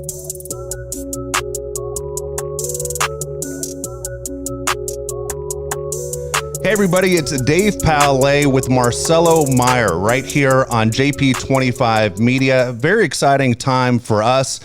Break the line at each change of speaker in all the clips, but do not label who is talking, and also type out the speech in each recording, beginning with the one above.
Hey everybody, it's Dave Palet with Marcelo Mayer right here on JP25 Media. Very exciting time for us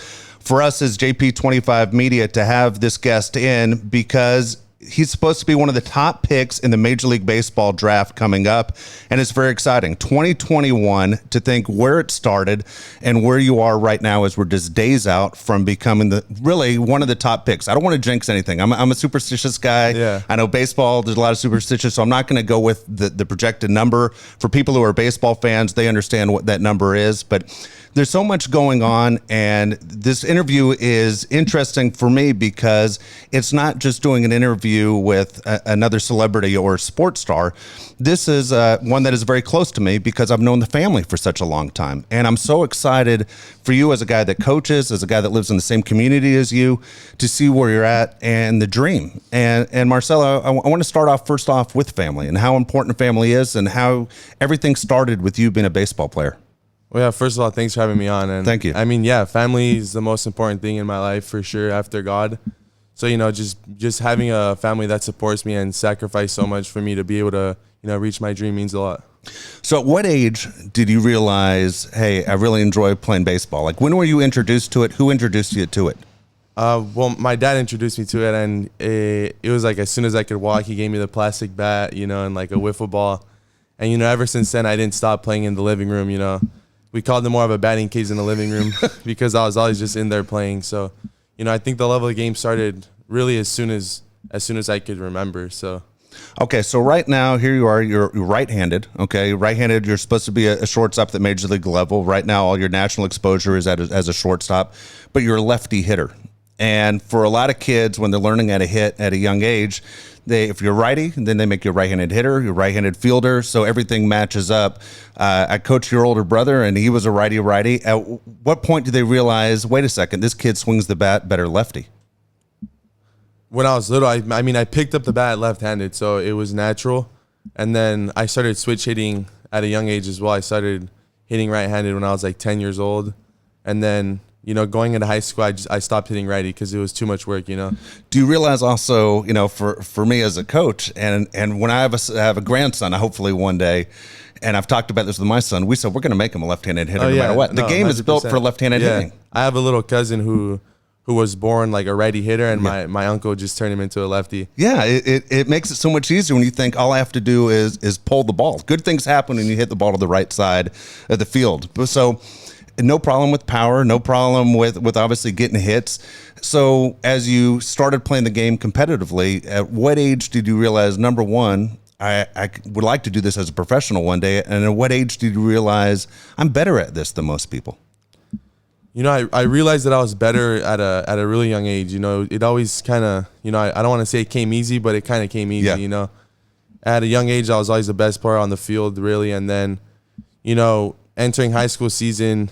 as JP25 Media to have this guest in because he's supposed to be one of the top picks in the Major League Baseball draft coming up, and it's very exciting. 2021, to think where it started and where you are right now as we're just days out from becoming really one of the top picks. I don't want to jinx anything. I'm a superstitious guy.
Yeah.
I know baseball, there's a lot of superstitions, so I'm not going to go with the projected number. For people who are baseball fans, they understand what that number is, but there's so much going on, and this interview is interesting for me because it's not just doing an interview with another celebrity or sports star. This is one that is very close to me because I've known the family for such a long time, and I'm so excited for you as a guy that coaches, as a guy that lives in the same community as you, to see where you're at and the dream. And Marcelo, I want to start off first off with family and how important family is and how everything started with you being a baseball player.
Well, yeah, first of all, thanks for having me on. And
Thank you.
I mean, yeah, family is the most important thing in my life for sure after God. So, just having a family that supports me and sacrifice so much for me to be able to, reach my dream means a lot.
So at what age did you realize, hey, I really enjoy playing baseball? Like, when were you introduced to it? Who introduced you to it?
Well, my dad introduced me to it, and it was like as soon as I could walk, he gave me the plastic bat, and like a wiffle ball. And, ever since then, I didn't stop playing in the living room, We called it more of a batting cage in the living room because I was always just in there playing. So, I think the love of the game started really as soon as I could remember. So,
okay, so right now, here you are, you're right-handed, okay? Right-handed, you're supposed to be a shortstop at Major League level. Right now, all your national exposure is as a shortstop, but you're a lefty hitter. And for a lot of kids, when they're learning how to hit at a young age, if you're righty, then they make you a right-handed hitter, you're a right-handed fielder, so everything matches up. I coached your older brother, and he was a righty-righty. At what point did they realize, wait a second, this kid swings the bat better lefty?
When I was little, I picked up the bat left-handed, so it was natural. And then I started switch hitting at a young age as well. I started hitting right-handed when I was like 10 years old. And then going into high school, I stopped hitting righty because it was too much work, Do
you realize also, for me as a coach, and when I have a grandson, hopefully one day, and I've talked about this with my son, we said we're going to make him a left-handed hitter no matter what. The game 100%. Is built for left-handed hitting.
I have a little cousin who was born like a righty hitter, and my uncle just turned him into a lefty.
Yeah, it makes it so much easier when you think all I have to do is pull the ball. Good things happen when you hit the ball to the right side of the field. So no problem with power, no problem with obviously getting hits. So as you started playing the game competitively, at what age did you realize, number one, I would like to do this as a professional one day, and at what age did you realize I'm better at this than most people?
I realized that I was better at a really young age. It always kind of, I don't want to say it came easy, but it kind of came easy,
Yeah.
At a young age, I was always the best player on the field, really. And then, entering high school season,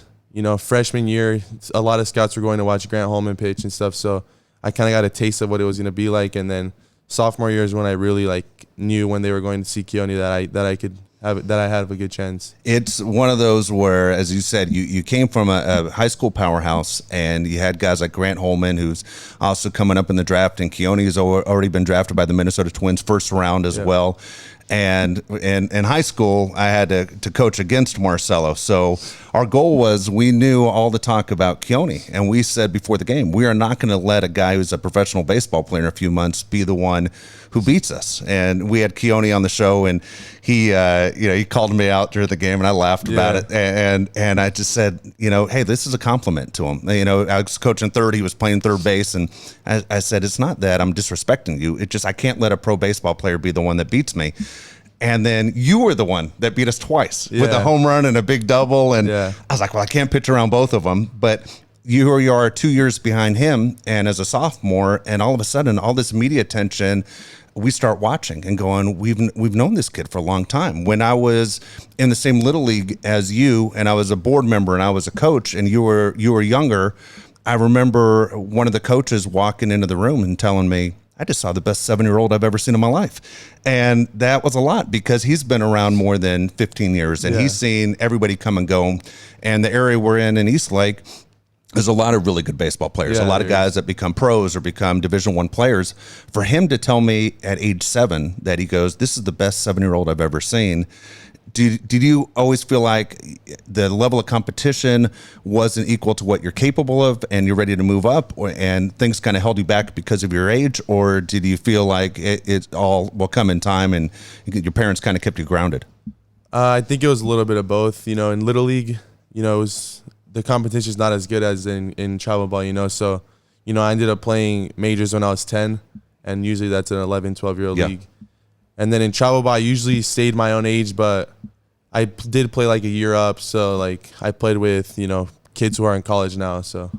freshman year, a lot of scouts were going to watch Grant Holman pitch and stuff. So I kind of got a taste of what it was going to be like. And then sophomore year is when I really knew when they were going to see Keone that I had a good chance.
It's one of those where, as you said, you came from a high school powerhouse, and you had guys like Grant Holman, who's also coming up in the draft, and Keone has already been drafted by the Minnesota Twins first round as well. And in high school, I had to coach against Marcelo. So our goal was, we knew all the talk about Keone, and we said before the game, we are not going to let a guy who's a professional baseball player in a few months be the one who beats us. And we had Keone on the show, and he called me out during the game, and I laughed about it. And I just said, hey, this is a compliment to him. I was coaching third, he was playing third base, and I said, it's not that I'm disrespecting you. It just, I can't let a pro baseball player be the one that beats me. And then you were the one that beat us twice with a home run and a big double. And I was like, well, I can't pitch around both of them. But you are 2 years behind him, and as a sophomore, and all of a sudden, all this media attention, we start watching and going, we've known this kid for a long time. When I was in the same little league as you, and I was a board member and I was a coach, and you were younger, I remember one of the coaches walking into the room and telling me, I just saw the best 7-year-old I've ever seen in my life. And that was a lot, because he's been around more than 15 years, and he's seen everybody come and go. And the area we're in East Lake, There's a lot of really good baseball players, a lot of guys that become pros or become Division I players. For him to tell me at age 7 that he goes, this is the best 7-year-old I've ever seen. Did you always feel like the level of competition wasn't equal to what you're capable of and you're ready to move up, and things kind of held you back because of your age? Or did you feel like it all will come in time and your parents kind of kept you grounded?
I think it was a little bit of both. You know, in Little League, you know, the competition is not as good as in travel ball, you know. So, you know, I ended up playing majors when I was 10, and usually that's an 11, 12-year-old league. And then in travel ball, I usually stayed my own age, but I did play like a year up. So, like, I played with, you know, kids who are in college now. So,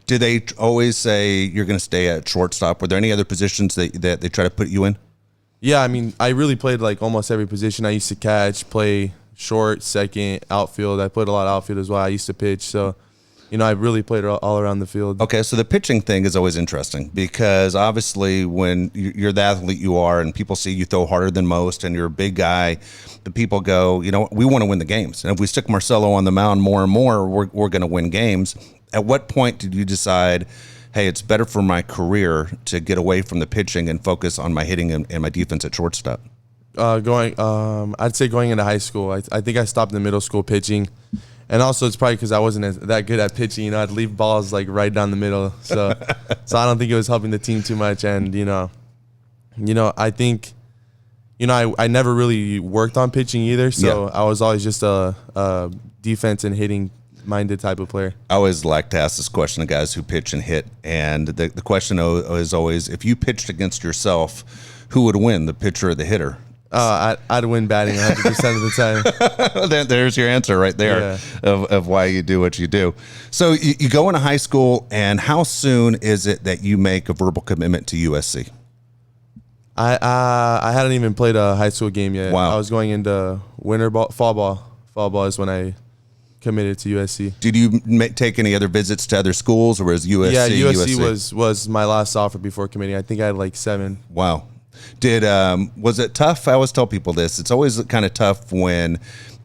did they always say you're going to stay at shortstop? Were there any other positions that they try to put you in?
Yeah, I mean, I really played like almost every position. I used to catch, play short, second, outfield. I played a lot of outfield as well. I used to pitch. So, you know, I really played all around the field.
Okay, so the pitching thing is always interesting because obviously when you're the athlete you are and people see you throw harder than most and you're a big guy, the people go, you know, we want to win the games. And if we stick Marcelo on the mound more and more, we're going to win games. At what point did you decide, hey, it's better for my career to get away from the pitching and focus on my hitting and my defense at shortstop?
I'd say going into high school. I think I stopped in middle school pitching. And also, it's probably because I wasn't that good at pitching. You know, I'd leave balls like right down the middle. So I don't think it was helping the team too much. And you know, I think, you know, I never really worked on pitching either. So I was always just a defense and hitting minded type of player.
I always like to ask this question to guys who pitch and hit, and the question is always, if you pitched against yourself, who would win, the pitcher or the hitter?
I'd win batting 100% of the
time. There's your answer right there of why you do what you do. So you go into high school, and how soon is it that you make a verbal commitment to USC?
I hadn't even played a high school game yet.
Wow.
I was going into winter ball, fall ball. Fall ball is when I committed to USC.
Did you take any other visits to other schools, or was USC?
Yeah, USC was my last offer before committing. I think I had like 7.
Wow. Was it tough? I always tell people this. It's always kind of tough when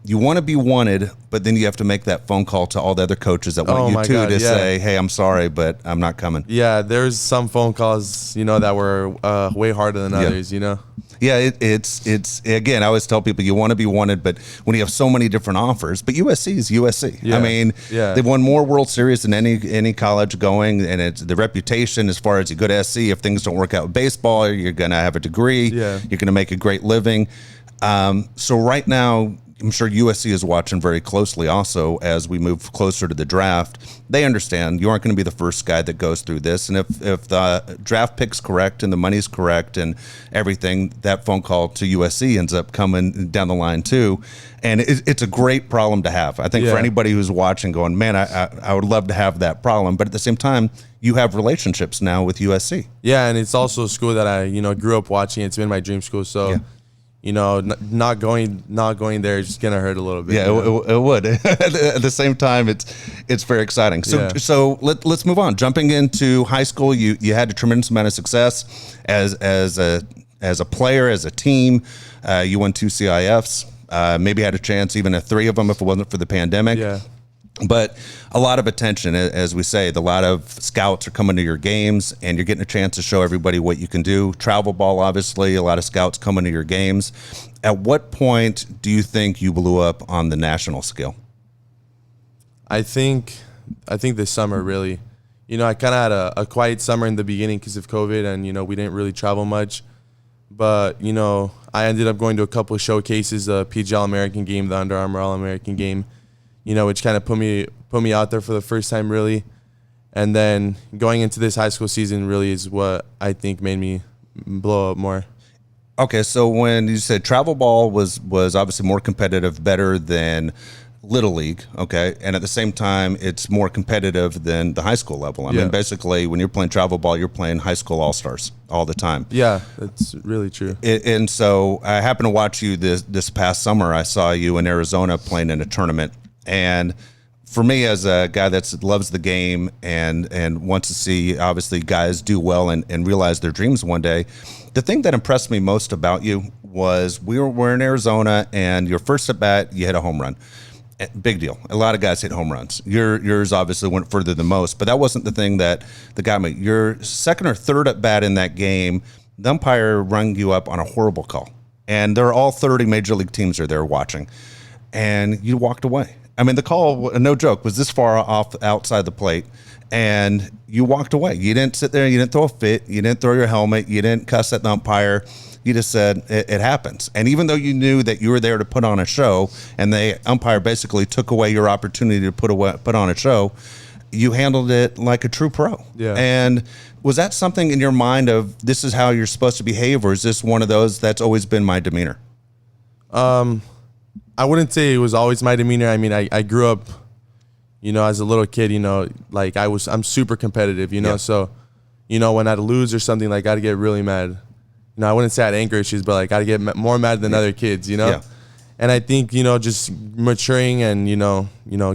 you want to be wanted, but then you have to make that phone call to all the other coaches that want you say, hey, I'm sorry, but I'm not coming.
Yeah, there's some phone calls, you know, that were way harder than others, you know?
Yeah, it's again, I always tell people you want to be wanted, but when you have so many different offers, but USC is USC.
Yeah.
I mean, they've won more World Series than any college going, and it's the reputation as far as you go to SC. If things don't work out with baseball, you're going to have a degree.
Yeah.
You're going to make a great living. So right now, I'm sure USC is watching very closely also as we move closer to the draft. They understand you aren't going to be the first guy that goes through this. And if the draft pick's correct and the money's correct and everything, that phone call to USC ends up coming down the line too. And it's a great problem to have. I think for anybody who's watching going, man, I would love to have that problem. But at the same time, you have relationships now with USC.
Yeah, and it's also a school that I, grew up watching. It's been my dream school. So, not going there is just gonna hurt a little bit.
Yeah, it would. At the same time, it's very exciting. So let's move on. Jumping into high school, you had a tremendous amount of success as a player, as a team. You won 2 CIFs. Maybe had a chance even at 3 of them if it wasn't for the pandemic.
Yeah.
But a lot of attention, as we say, a lot of scouts are coming to your games, and you're getting a chance to show everybody what you can do. Travel ball, obviously, a lot of scouts coming to your games. At what point do you think you blew up on the national scale?
I think this summer, really. I kind of had a quiet summer in the beginning because of COVID, and, we didn't really travel much. But, I ended up going to a couple of showcases, the PG All-American game, the Under Armour All-American game, which kind of put me out there for the first time, really. And then going into this high school season really is what I think made me blow up more. Okay,
so when you said travel ball was obviously more competitive, better than Little League, okay, and at the same time, it's more competitive than the high school level. I mean, basically, when you're playing travel ball, you're playing high school all-stars all the time.
Yeah, that's really true.
And so I happened to watch you this past summer. I saw you in Arizona playing in a tournament. And for me, as a guy that loves the game and wants to see, obviously, guys do well and realize their dreams one day, the thing that impressed me most about you was we're in Arizona, and your first at bat, you hit a home run. Big deal. A lot of guys hit home runs. Yours obviously went further than most, but that wasn't the thing that got me. Your second or third at bat in that game, the umpire rung you up on a horrible call. And there are all 30 major league teams are there watching. And you walked away. I mean, the call, no joke, was this far off outside the plate. And you walked away. You didn't sit there. You didn't throw a fit. You didn't throw your helmet. You didn't cuss at the umpire. You just said, it happens. And even though you knew that you were there to put on a show and the umpire basically took away your opportunity to put on a show, you handled it like a true pro.
Yeah.
And was that something in your mind of this is how you're supposed to behave, or is this one of those that's always been my demeanor?
I wouldn't say it was always my demeanor. I mean, I grew up, as a little kid, like I'm super competitive, so, when I'd lose or something, like I'd get really mad. I wouldn't say I had anger issues, but like I'd get more mad than other kids,
Yeah.
And I think, just maturing and,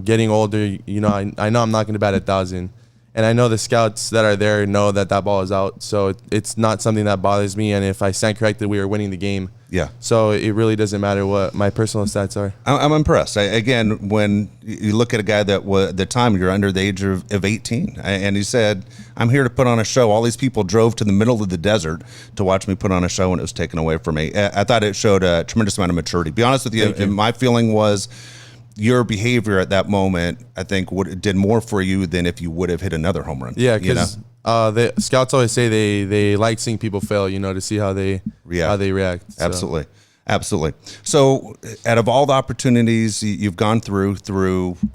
getting older, I know I'm not going to bat 1,000. And I know the scouts that are there know that ball is out. So it's not something that bothers me. And if I stand corrected, we are winning the game.
Yeah.
So it really doesn't matter what my personal stats are.
I'm impressed. Again, when you look at a guy that was at the time you're under the age of 18, and he said, "I'm here to put on a show." All these people drove to the middle of the desert to watch me put on a show, and it was taken away from me. I thought it showed a tremendous amount of maturity. Be honest with you, my feeling was your behavior at that moment, I think, did more for you than if you would have hit another home run.
Yeah, because the scouts always say they like seeing people fail, to see how they react.
So. Absolutely. So, out of all the opportunities you've gone through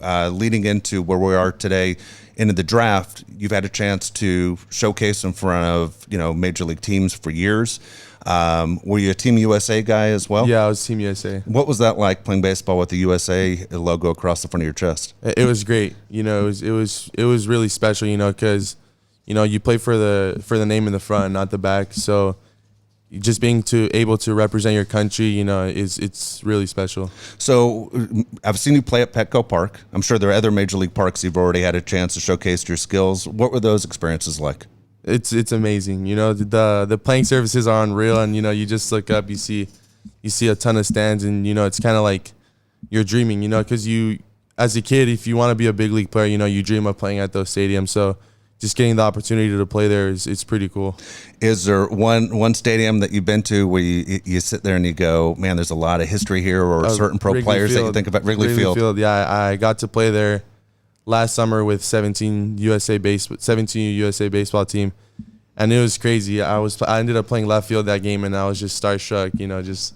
leading into where we are today, into the draft, you've had a chance to showcase in front of major league teams for years. Were you a Team USA guy as well?
Yeah, I was Team USA.
What was that like playing baseball with the USA logo across the front of your chest?
It was great. It was really special. Because you play for the name in the front, not the back. So just being able to represent your country, it's really special. So
I've seen you play at Petco Park. I'm sure there are other major league parks you've already had a chance to showcase your skills. What were those experiences like?
It's amazing. The playing surfaces are unreal, and you just look up, you see a ton of stands, and it's kind of like you're dreaming, because you, as a kid, if you want to be a big league player, you dream of playing at those stadiums. So just getting the opportunity to play there it's pretty cool.
Is there one stadium that you've been to where you sit there and you go, man, there's a lot of history here, or certain pro players that you think about? Wrigley Field.
Yeah, I got to play there last summer with 17 USA baseball team, and it was crazy. I ended up playing left field that game, and I was just starstruck, just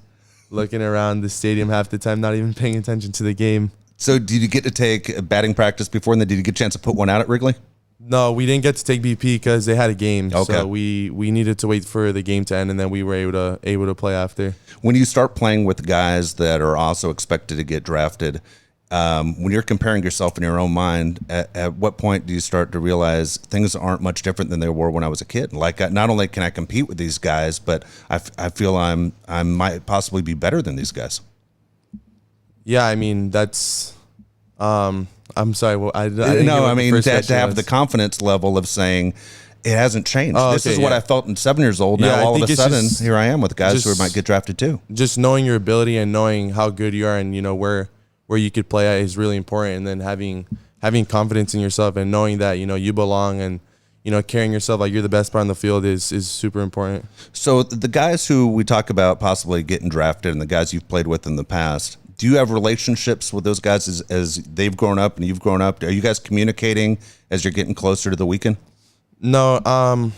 looking around the stadium half the time, not even paying attention to the game.
So did you get to take a batting practice before, and then did you get a chance to put one out at Wrigley?
No, we didn't get to take BP because they had a game.
Okay.
So we needed to wait for the game to end, and then we were able to play after.
When you start playing with guys that are also expected to get drafted, when you're comparing yourself in your own mind, at what point do you start to realize things aren't much different than they were when I was a kid? Like, not only can I compete with these guys, but I feel I might possibly be better than these guys.
Yeah, I mean, that's I'm sorry. Well, I didn't
to have the confidence level of saying it hasn't changed. This is what I felt in 7 years old. Now all of a sudden, here I am with guys who might get drafted too.
Just knowing your ability and knowing how good you are, and where you could play at is really important. And then having confidence in yourself and knowing that you belong, and carrying yourself like you're the best player on the field is super important. So
the guys who we talk about possibly getting drafted and the guys you've played with in the past, do you have relationships with those guys as they've grown up and you've grown up? Are you guys communicating as you're getting closer to the weekend?
No, I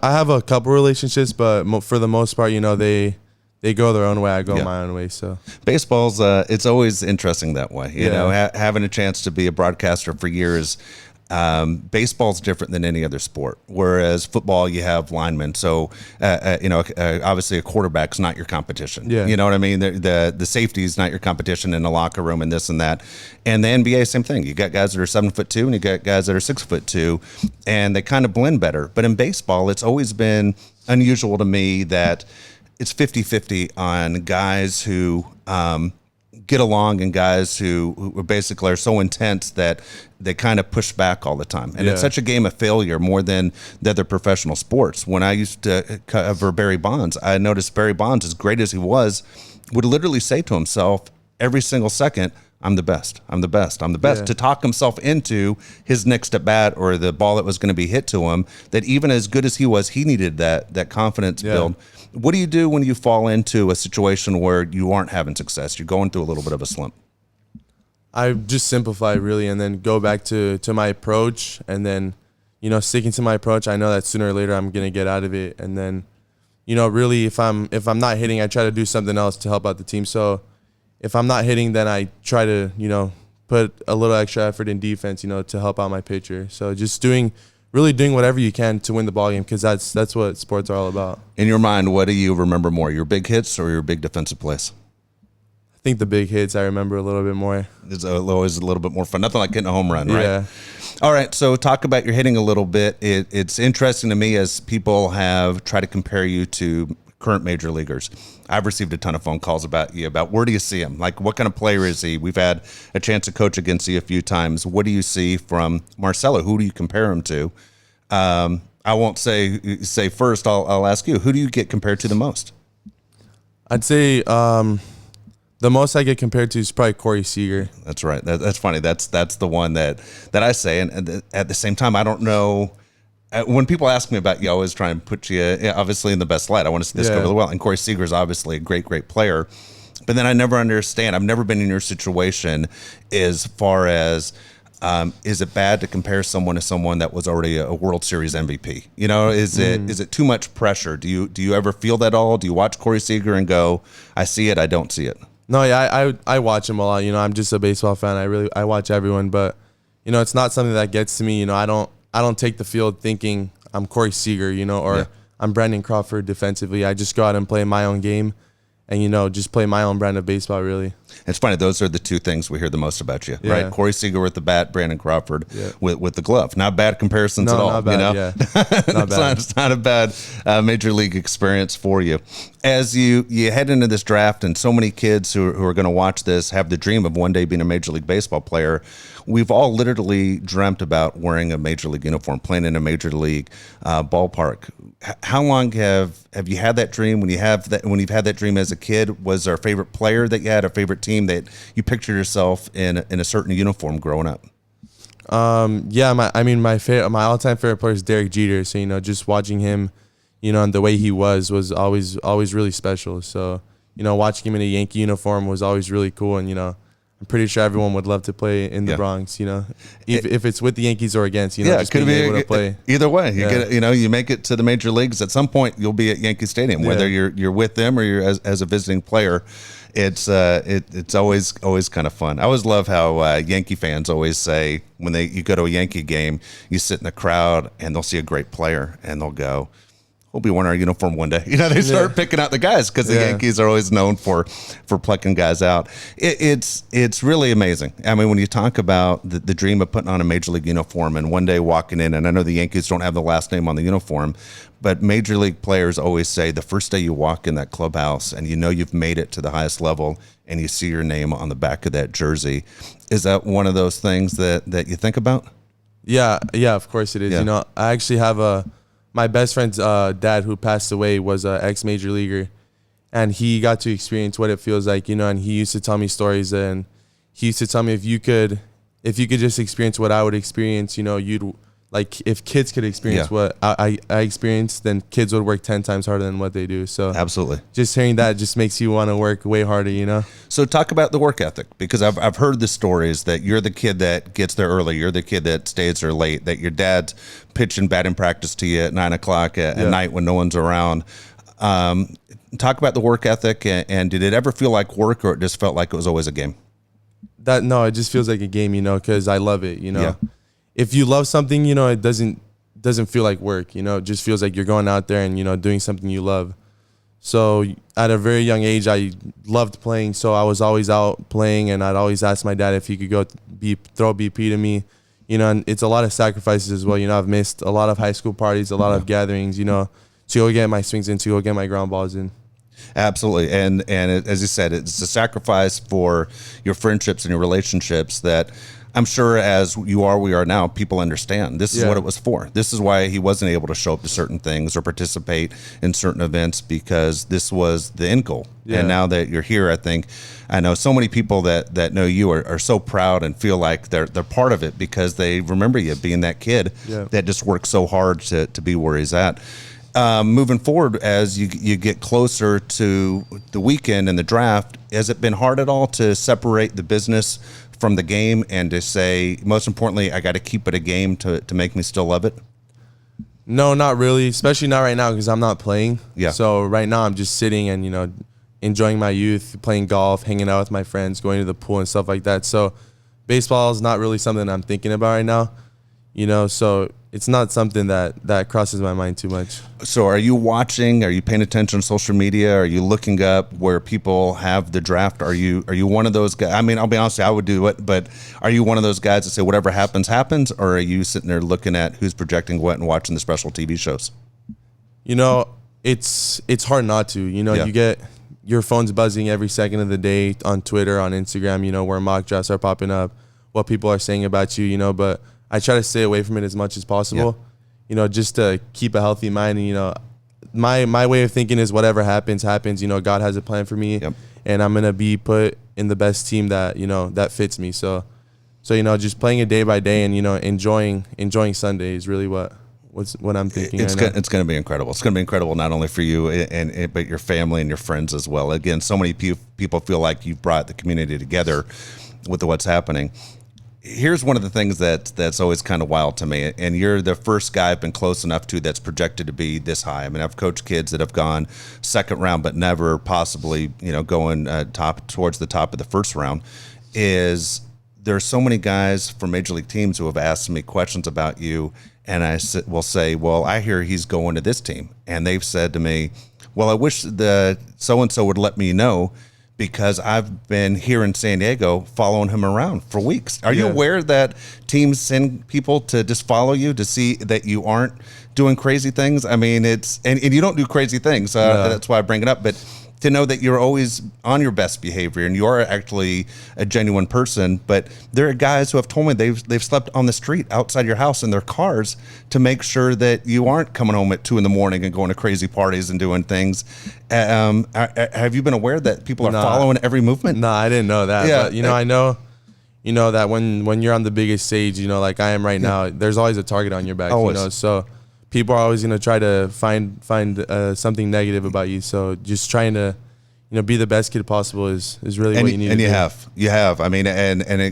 have a couple relationships, but for the most part, they go their own way. I go my own way. So
baseball's it's always interesting that way. You know, having a chance to be a broadcaster for years. Baseball's different than any other sport, whereas football, you have linemen. So, obviously a quarterback's not your competition.
Yeah.
You know what I mean? The safety is not your competition in the locker room and this and that. And the NBA, same thing. You got guys that are 7'2" and you got guys that are 6'2", and they kind of blend better. But in baseball, it's always been unusual to me that it's 50-50 on guys who, get along and guys who basically are so intense that they kind of push back all the time. And it's such a game of failure more than the other professional sports. When I used to cover Barry Bonds, I noticed Barry Bonds, as great as he was, would literally say to himself, every single second, I'm the best. I'm the best. I'm the best. To talk himself into his next at bat or the ball that was going to be hit to him, that even as good as he was, he needed that confidence build. What do you do when you fall into a situation where you aren't having success? You're going through a little bit of a slump.
I just simplify really, and then go back to my approach, and then, sticking to my approach. I know that sooner or later I'm gonna get out of it, and then, really if I'm not hitting, I try to do something else to help out the team. So if I'm not hitting, then I try to put a little extra effort in defense, to help out my pitcher. So just doing whatever you can to win the ball game, because that's what sports are all about.
In your mind, what do you remember more, your big hits or your big defensive plays?
I think the big hits I remember a little bit more.
It's always a little bit more fun. Nothing like hitting a home run, right?
Yeah.
All right, so talk about your hitting a little bit. It's interesting to me as people have tried to compare you to current major leaguers. I've received a ton of phone calls about you, about where do you see him? Like, what kind of player is he? We've had a chance to coach against you a few times. What do you see from Marcelo? Who do you compare him to? I won't say first. I'll ask you. Who do you get compared to the most?
I'd say the most I get compared to is probably Corey Seager.
That's right. That's funny. That's the one that I say. And at the same time, I don't know. When people ask me about you, I always try and put you obviously in the best light. I want to see this go really well. And Corey Seager is obviously a great player. But then I never understand. I've never been in your situation as far as is it bad to compare someone to someone that was already a World Series MVP? Is it too much pressure? Do you ever feel that at all? Do you watch Corey Seager and go, I see it, I don't see it?
No, yeah, I watch him a lot. I'm just a baseball fan. I watch everyone, but it's not something that gets to me. I don't take the field thinking I'm Corey Seager, or I'm Brandon Crawford defensively. I just go out and play my own game, and just play my own brand of baseball. Really,
it's funny. Those are the two things we hear the most about you, right? Corey Seager with the bat, Brandon Crawford with the glove. Not bad comparisons at all.
Not bad, Not bad.
It's not a bad major league experience for you. As you head into this draft, and so many kids who are going to watch this have the dream of one day being a Major League Baseball player. We've all literally dreamt about wearing a Major League uniform, playing in a Major League ballpark. How long have you had that dream? When you've had that dream as a kid, was there a favorite player that you had, a favorite team that you pictured yourself in a certain uniform growing up?
My all-time favorite player is Derek Jeter. So just watching him, and the way he was always really special. So watching him in a Yankee uniform was always really cool, and I'm pretty sure everyone would love to play in the Bronx, if it's with the Yankees or against, just being able to play.
Either way, you make it to the major leagues. At some point, you'll be at Yankee Stadium, whether you're with them or you're as a visiting player. It's always kind of fun. I always love how Yankee fans always say when you go to a Yankee game, you sit in the crowd and they'll see a great player and they'll go, we'll be wearing our uniform one day. They start picking out the guys because the Yankees are always known for plucking guys out. It's really amazing. I mean, when you talk about the dream of putting on a Major League uniform and one day walking in, and I know the Yankees don't have the last name on the uniform, but Major League players always say the first day you walk in that clubhouse and you've made it to the highest level and you see your name on the back of that jersey. Is that one of those things that you think about?
Yeah, of course it is.
Yeah.
I actually have my best friend's dad, who passed away, was an ex-major leaguer, and he got to experience what it feels like, and he used to tell me stories, and he used to tell me if you could just experience what I would experience, you'd like, if kids could experience what I experienced, then kids would work 10 times harder than what they do. So
absolutely,
just hearing that just makes you want to work way harder,
So talk about the work ethic, because I've heard the stories that you're the kid that gets there early, you're the kid that stays there late, that your dad's pitching batting practice to you at 9 o'clock at night when no one's around. Talk about the work ethic, and did it ever feel like work, or it just felt like it was always a game?
No, it just feels like a game, because I love it, If you love something, it doesn't feel like work, it just feels like you're going out there and, doing something you love. So at a very young age, I loved playing, so I was always out playing, and I'd always ask my dad if he could go throw BP to me, and it's a lot of sacrifices as well. I've missed a lot of high school parties, a lot of gatherings, to go get my swings in, to go get my ground balls in.
Absolutely. And as you said, it's a sacrifice for your friendships and your relationships that I'm sure as we are now, people understand this is what it was for. This is why he wasn't able to show up to certain things or participate in certain events, because this was the end goal. And now that you're here, I know so many people that know you are so proud and feel like they're part of it, because they remember you being that kid that just worked so hard to be where he's at. Moving forward, as you get closer to the weekend and the draft, has it been hard at all to separate the business from the game and to say, most importantly, I got to keep it a game to make me still love it?
No, not really, especially not right now because I'm not playing.
Yeah.
So right now I'm just sitting and, enjoying my youth, playing golf, hanging out with my friends, going to the pool and stuff like that. So baseball is not really something I'm thinking about right now, so it's not something that crosses my mind too much.
So are you watching? Are you paying attention on social media? Are you looking up where people have the draft? Are you one of those guys? I mean, I'll be honest, I would do it, but are you one of those guys that say whatever happens, happens? Or are you sitting there looking at who's projecting what and watching the special TV shows?
It's hard not to. You get your phone's buzzing every second of the day on Twitter, on Instagram, where mock drafts are popping up, what people are saying about you, but I try to stay away from it as much as possible, just to keep a healthy mind. And, my way of thinking is whatever happens, happens. God has a plan for me, and I'm going to be put in the best team that, that fits me. So, just playing it day by day and, enjoying Sunday is really what I'm thinking.
It's going to be incredible. It's going to be incredible not only for you but your family and your friends as well. Again, so many people feel like you've brought the community together with what's happening. Here's one of the things that's always kind of wild to me, and you're the first guy I've been close enough to that's projected to be this high. I mean, I've coached kids that have gone second round, but never possibly, going towards the top of the first round. There's so many guys from major league teams who have asked me questions about you, and I will say, well, I hear he's going to this team, and they've said to me, well, I wish the so-and-so would let me know, because I've been here in San Diego following him around for weeks. Are you aware that teams send people to just follow you to see that you aren't doing crazy things? I mean, and you don't do crazy things. That's why I bring it up. But to know that you're always on your best behavior and you are actually a genuine person. But there are guys who have told me they've slept on the street outside your house in their cars to make sure that you aren't coming home at 2 a.m. and going to crazy parties and doing things. Have you been aware that people are following every movement?
No, I didn't know that.
Yeah,
but I know, that when you're on the biggest stage, like I am right now, there's always a target on your back.
Always.
So people are always going to try to find something negative about you. So just trying to, be the best kid possible is really what you need to do.
And you have. I mean,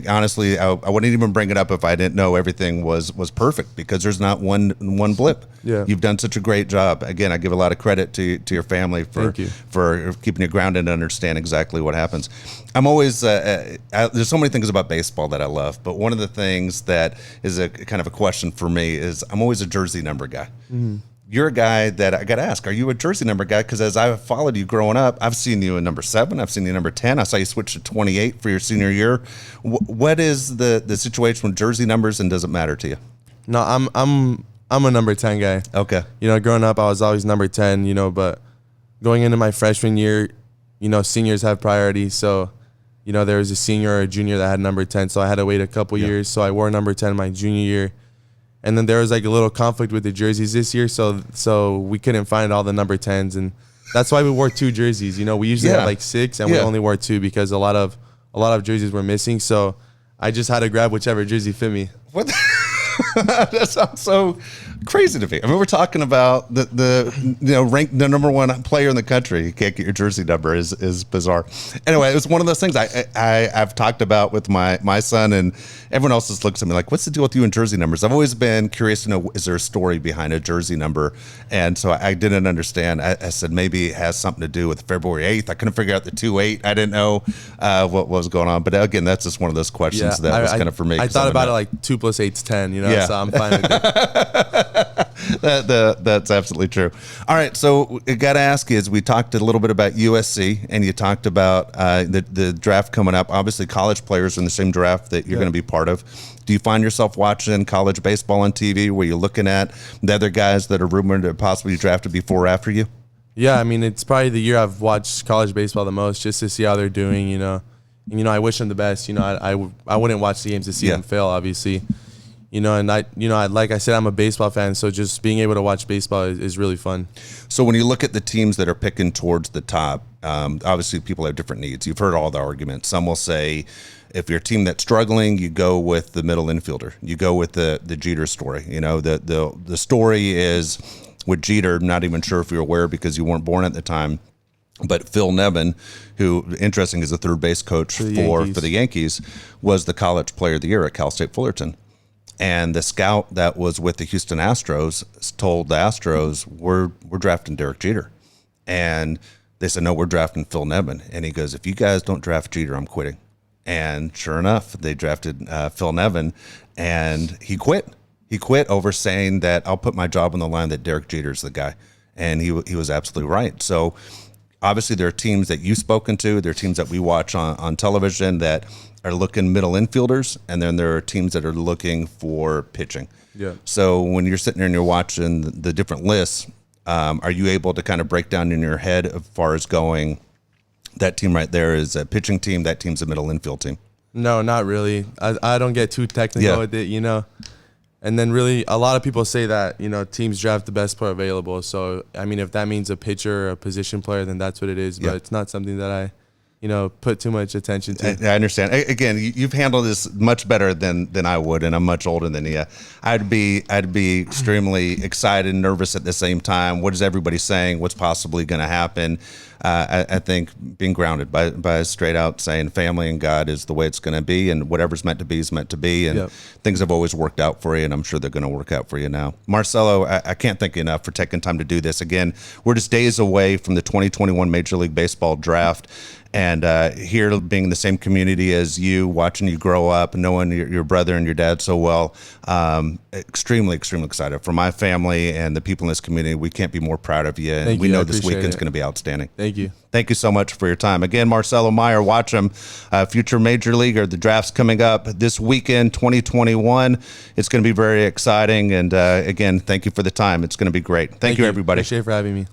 honestly, I wouldn't even bring it up if I didn't know everything was perfect, because there's not one blip.
Yeah.
You've done such a great job. Again, I give a lot of credit to your family for keeping you grounded and understand exactly what happens. I'm always there's so many things about baseball that I love, but one of the things that is a kind of a question for me is I'm always a jersey number guy. Mm-hmm. You're a guy that I got to ask, are you a jersey number guy? Because as I've followed you growing up, I've seen you in number 7. I've seen you number 10. I saw you switch to 28 for your senior year. What is the situation with jersey numbers, and does it matter to you?
No, I'm a number 10 guy.
Okay.
Growing up, I was always number 10, but going into my freshman year, seniors have priority. So, there was a senior or a junior that had number 10. So I had to wait a couple years. So I wore number 10 my junior year. And then there was like a little conflict with the jerseys this year, so we couldn't find all the number 10s, and that's why we wore 2 jerseys. We usually have like 6, and we only wore 2 because a lot of jerseys were missing. So I just had to grab whichever jersey fit me.
What? That sounds so crazy to me. I mean, we're talking about the ranked the number 1 player in the country. You can't get your jersey number is bizarre. Anyway, it was one of those things I've talked about with my son, and everyone else just looks at me like, what's the deal with you and jersey numbers? I've always been curious to know, is there a story behind a jersey number? And so I didn't understand. I said maybe it has something to do with February 8th. I couldn't figure out the 2-8. I didn't know what was going on. But again, that's just one of those questions that was kind of for me.
I thought about it like 2 + 8 is 10, so I'm fine with
it. That's absolutely true. All right, so I got to ask you, we talked a little bit about USC, and you talked about the draft coming up. Obviously, college players are in the same draft that you're going to be part of. Do you find yourself watching college baseball on TV, where you're looking at the other guys that are rumored to possibly be drafted before or after you?
Yeah, I mean, it's probably the year I've watched college baseball the most, just to see how they're doing, And, I wish him the best. I wouldn't watch the games to see him fail, obviously. And like I said, I'm a baseball fan, so just being able to watch baseball is really fun.
So when you look at the teams that are picking towards the top, obviously people have different needs. You've heard all the arguments. Some will say, if you're a team that's struggling, you go with the middle infielder. You go with the Jeter story. The story is with Jeter. I'm not even sure if you're aware because you weren't born at the time. But Phil Nevin, who, interesting, is the third base coach for the Yankees, was the college player of the year at Cal State Fullerton. And the scout that was with the Houston Astros told the Astros, we're drafting Derek Jeter. And they said, no, we're drafting Phil Nevin. And he goes, if you guys don't draft Jeter, I'm quitting. And sure enough, they drafted Phil Nevin, and he quit. He quit over saying that I'll put my job on the line, that Derek Jeter's the guy. And he was absolutely right. So obviously there are teams that you've spoken to. There are teams that we watch on television that are looking middle infielders, and then there are teams that are looking for pitching.
Yeah.
So when you're sitting there and you're watching the different lists, are you able to kind of break down in your head as far as going, that team right there is a pitching team, that team's a middle infield team?
No, not really. I don't get too technical with it, And then really, a lot of people say that, teams draft the best player available. So, I mean, if that means a pitcher or a position player, then that's what it is. But it's not something that I put too much attention to.
I understand. Again, you've handled this much better than I would, and I'm much older than you. I'd be extremely excited and nervous at the same time. What is everybody saying? What's possibly going to happen? I think being grounded by straight out saying family and God is the way it's going to be, and whatever's meant to be is meant to be, and things have always worked out for you, and I'm sure they're going to work out for you now. Marcelo, I can't thank you enough for taking time to do this. Again, we're just days away from the 2021 Major League Baseball draft. And here, being in the same community as you, watching you grow up, knowing your brother and your dad so well, extremely, extremely excited. For my family and the people in this community, we can't be more proud of you. And we know this weekend's going to be outstanding.
Thank you.
Thank you so much for your time. Again, Marcelo Mayer, watch him, future major leaguer. The draft's coming up this weekend, 2021. It's going to be very exciting. And again, thank you for the time. It's going to be great. Thank you, everybody.
Appreciate it for having me.